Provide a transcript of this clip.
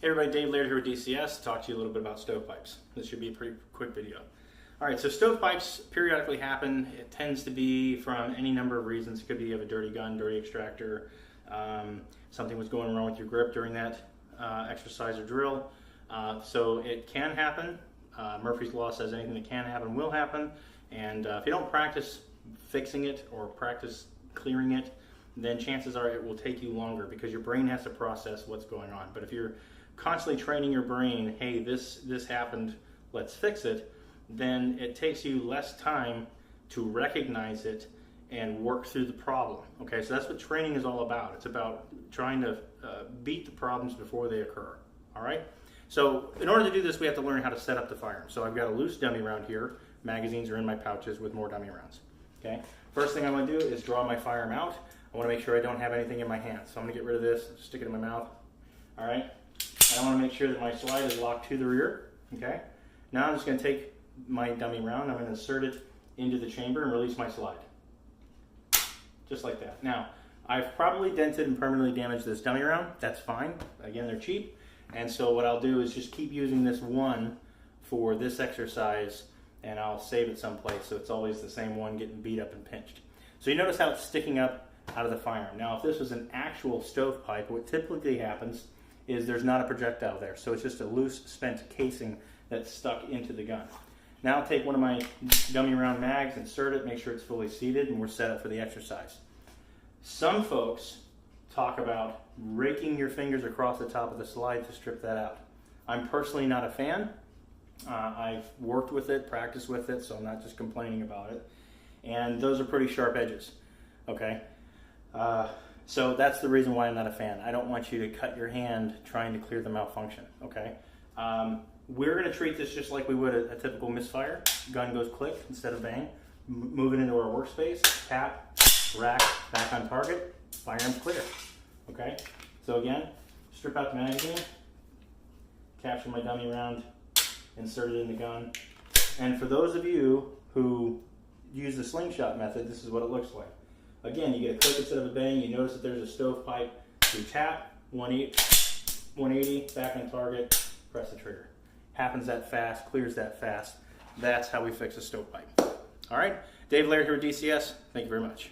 Hey everybody, Dave Laird here with DCS to talk to you a little bit about stovepipes. This should be a pretty quick video. Alright, so stovepipes periodically happen. It tends to be from any number of reasons. It could be you have a dirty gun, dirty extractor, something was going wrong with your grip during that exercise or drill. So it can happen. Murphy's Law says anything that can happen will happen. And if you don't practice fixing it or practice clearing it, then chances are it will take you longer because your brain has to process what's going on. But if you're constantly training your brain, hey, this happened, let's fix it, then it takes you less time to recognize it and work through the problem. Okay, so that's what training is all about. It's about trying to beat the problems before they occur. All right, so in order to do this, we have to learn how to set up the firearm. So I've got a loose dummy round here. Magazines are in my pouches with more dummy rounds. Okay, first thing I want to do is draw my firearm out. I want to make sure I don't have anything in my hand. So I'm going to get rid of this, stick it in my mouth. All right, and I want to make sure that my slide is locked to the rear. Okay, now I'm just going to take my dummy round, I'm going to insert it into the chamber and release my slide. Just like that. Now, I've probably dented and permanently damaged this dummy round. That's fine. Again, they're cheap. And so what I'll do is just keep using this one for this exercise, and I'll save it someplace so it's always the same one getting beat up and pinched. So you notice how it's sticking up out of the firearm. Now, if this was an actual stovepipe, what typically happens is there's not a projectile there. So it's just a loose, spent casing that's stuck into the gun. Now I'll take one of my dummy round mags, insert it, make sure it's fully seated, and we're set up for the exercise. Some folks talk about raking your fingers across the top of the slide to strip that out. I'm personally not a fan. I've worked with it, practiced with it, so I'm not just complaining about it. And those are pretty sharp edges, okay? So that's the reason why I'm not a fan. I don't want you to cut your hand trying to clear the malfunction, okay? We're going to treat this just like we would a typical misfire. Gun goes click instead of bang. Move it into our workspace, tap, rack, back on target, firearm's clear. Okay? So again, strip out the magazine, capture my dummy round, insert it in the gun. And for those of you who use the slingshot method, this is what it looks like. Again, you get a click instead of a bang. You notice that there's a stovepipe. You tap, 180, back on target, press the trigger. Happens that fast, clears that fast. That's how we fix a stovepipe. All right, Dave Laird here with DCS. Thank you very much.